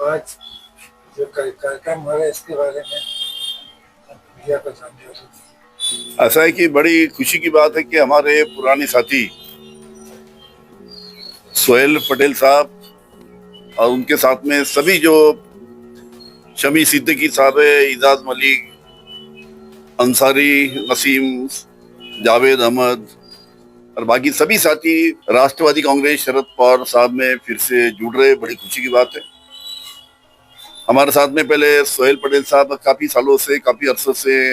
आज जो कार्यक्रम हो रहा है इसके बारे में मीडिया को जानकारी। ऐसा है कि बड़ी खुशी की बात है कि हमारे पुराने साथी सोहेल पटेल साहब और उनके साथ में सभी जो शमी सिद्दीकी साहब है, इजाज मलिक, अंसारी नसीम, जावेद अहमद और बाकी सभी साथी राष्ट्रवादी कांग्रेस शरद पवार साहब में फिर से जुड़ रहे, बड़ी खुशी की बात है। हमारे साथ में पहले सोहेल पटेल साहब काफी सालों से, काफी अरसों से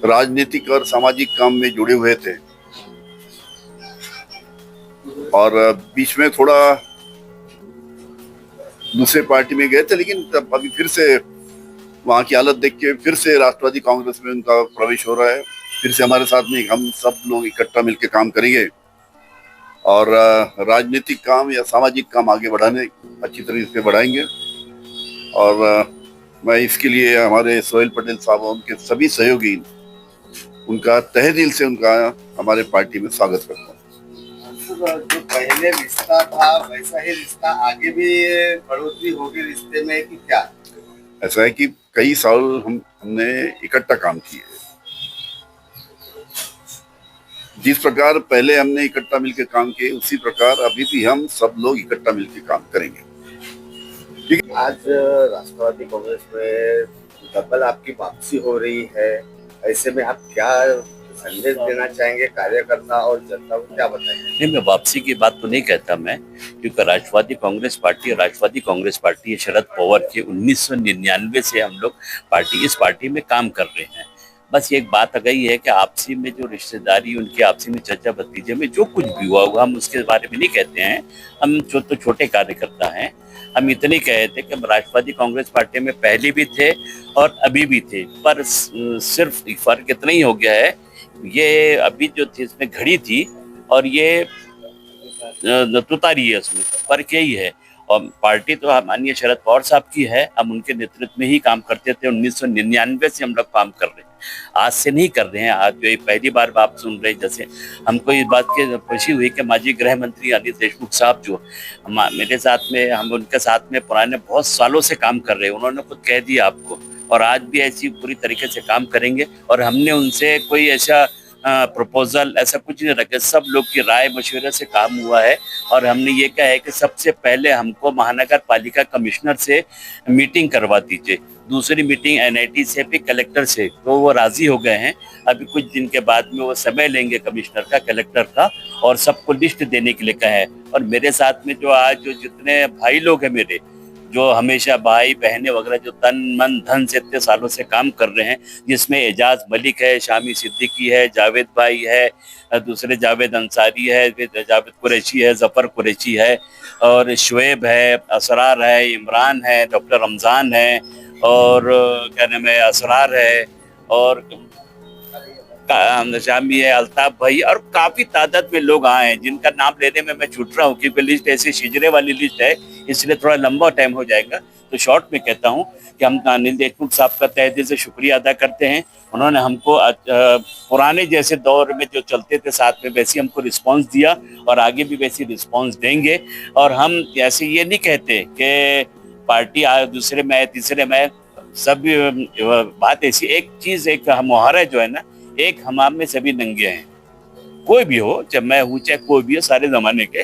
राजनीतिक और सामाजिक काम में जुड़े हुए थे और बीच में थोड़ा दूसरे पार्टी में गए थे, लेकिन अभी फिर से वहां की हालत देख के फिर से राष्ट्रवादी कांग्रेस में उनका प्रवेश हो रहा है। फिर से हमारे साथ में हम सब लोग इकट्ठा मिलकर काम करेंगे और राजनीतिक काम या सामाजिक काम आगे बढ़ाने अच्छी तरीके से बढ़ाएंगे। और मैं इसके लिए हमारे सोहेल पटेल साहब और उनके सभी सहयोगी, उनका तहे दिल से उनका हमारे पार्टी में स्वागत करता हूँ। जो पहले रिश्ता था वैसा ही रिश्ता आगे भी बढ़ोतरी होगी रिश्ते में कि क्या? ऐसा है कि कई साल हमने इकट्ठा काम किए। जिस प्रकार पहले हमने इकट्ठा मिलकर काम किए, उसी प्रकार अभी भी हम सब लोग इकट्ठा मिलकर काम करेंगे। आज राष्ट्रवादी कांग्रेस में डबल आपकी वापसी हो रही है, ऐसे में आप क्या संदेश देना चाहेंगे कार्यकर्ता और जनता को, क्या बताएंगे? नहीं, मैं वापसी की बात तो नहीं कहता मैं, क्योंकि राष्ट्रवादी कांग्रेस पार्टी है शरद पवार की। 1999 से हम लोग इस पार्टी में काम कर रहे हैं। बस एक बात आ गई है कि आपसी में जो रिश्तेदारी, उनकी आपसी में चर्चा भतीजे में जो कुछ भी हुआ हम उसके बारे में नहीं कहते हैं। हम तो छोटे कार्यकर्ता हैं। हम इतने कहे थे कि हम राष्ट्रवादी कांग्रेस पार्टी में पहले भी थे और अभी भी थे, पर सिर्फ फर्क इतना ही हो गया है, ये अभी जो थी इसमें घड़ी थी और ये तुतारी है, उसमें फर्क यही है। और पार्टी तो माननीय शरद पवार साहब की है, हम उनके नेतृत्व में ही काम करते थे। 1999 से हम लोग काम कर रहे हैं, आज से नहीं कर रहे हैं। आज जो पहली बार आप सुन रहे हैं, जैसे हमको इस बात की खुशी हुई कि माजी गृह मंत्री अनिल देशमुख साहब जो मेरे साथ में, हम उनके साथ में पुराने बहुत सालों से काम कर रहे हैं, उन्होंने खुद कह दिया आपको, और आज भी ऐसी पूरी तरीके से काम करेंगे। और हमने उनसे कोई ऐसा प्रपोजल ऐसा कुछ नहीं रखे, सब लोग की राय मशवरे से काम हुआ है। और हमने ये कहा है कि सबसे पहले हमको महानगर पालिका कमिश्नर से मीटिंग करवा दीजिए, दूसरी मीटिंग एनआईटी से भी, कलेक्टर से, तो वो राजी हो गए हैं। अभी कुछ दिन के बाद में वो समय लेंगे कमिश्नर का, कलेक्टर का, और सबको लिस्ट देने के लिए कहा है। और मेरे साथ में जो आज जो जितने भाई लोग हैं मेरे, जो हमेशा भाई बहनें वगैरह जो तन मन धन से इतने सालों से काम कर रहे हैं, जिसमें एजाज मलिक है, शामी सिद्दीकी है, जावेद भाई है, दूसरे जावेद अंसारी है, जावेद कुरैशी है, जफर कुरैशी है, और शुएब है, असरार है, इमरान है, डॉक्टर रमजान है, और क्या नाम है, असरार है, और शामी है, अल्ताफ भाई, और काफी तादाद में लोग आए हैं जिनका नाम लेने में मैं छूट रहा हूँ, क्योंकि लिस्ट ऐसी शिजरे वाली लिस्ट है, इसलिए थोड़ा लंबा टाइम हो जाएगा। तो शॉर्ट में कहता हूँ कि हम अनिल देशमुख साहब का तहे दिल से शुक्रिया अदा करते हैं। उन्होंने हमको पुराने जैसे दौर में जो चलते थे साथ में, वैसे हमको रिस्पांस दिया और आगे भी वैसी रिस्पांस देंगे। और हम ऐसे ये नहीं कहते कि पार्टी दूसरे में है, तीसरे में है, सब बात ऐसी एक चीज, एक मुहावरा जो है ना, एक हमाम में सभी नंगे हैं। कोई भी हो, चाहे मैं हूँ चाहे कोई भी हो, सारे जमाने के,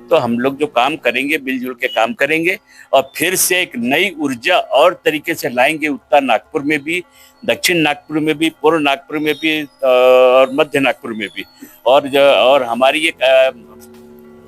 तो हम लोग जो काम करेंगे मिलजुल के काम करेंगे और फिर से एक नई ऊर्जा और तरीके से लाएंगे, उत्तर नागपुर में भी, दक्षिण नागपुर में भी, पूर्व नागपुर में भी, और मध्य नागपुर में भी। और हमारी ये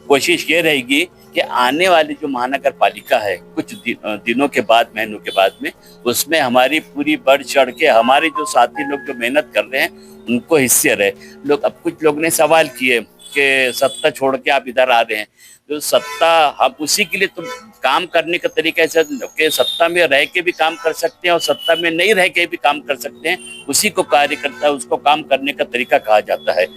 कोशिश ये रहेगी कि आने वाली जो महानगर पालिका है कुछ दिनों के बाद, महीनों के बाद में, उसमें हमारी पूरी बढ़ चढ़ के हमारे जो साथी लोग जो मेहनत कर रहे हैं उनको हिस्से रहे लोग। अब कुछ लोग ने सवाल किए कि सत्ता छोड़ के आप इधर आ रहे हैं, तो सत्ता हम उसी के लिए तो काम करने का तरीका ऐसा कि सत्ता में रह के भी काम कर सकते हैं और सत्ता में नहीं रह के भी काम कर सकते हैं, उसी को कार्यकर्ता, उसको काम करने का तरीका कहा जाता है।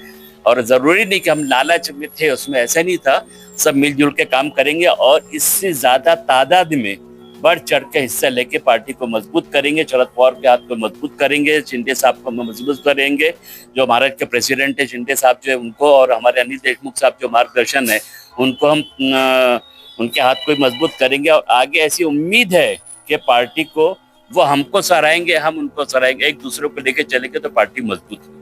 और जरूरी नहीं कि हम लालच में थे, उसमें ऐसा नहीं था। सब मिलजुल के काम करेंगे और इससे ज्यादा तादाद में बढ़ चढ़ के हिस्सा लेके पार्टी को मजबूत करेंगे, शरद पवार के हाथ को मजबूत करेंगे, शिंदे साहब को मजबूत करेंगे, जो महाराष्ट्र के प्रेसिडेंट है शिंदे साहब जो है उनको, और हमारे अनिल देशमुख साहब जो मार्गदर्शन है उनको हम उनके हाथ को मजबूत करेंगे और आगे ऐसी उम्मीद है कि पार्टी को वो हमको सराहेंगे, हम उनको सराहेंगे, एक दूसरे को लेकर चलेंगे तो पार्टी मजबूत होगी।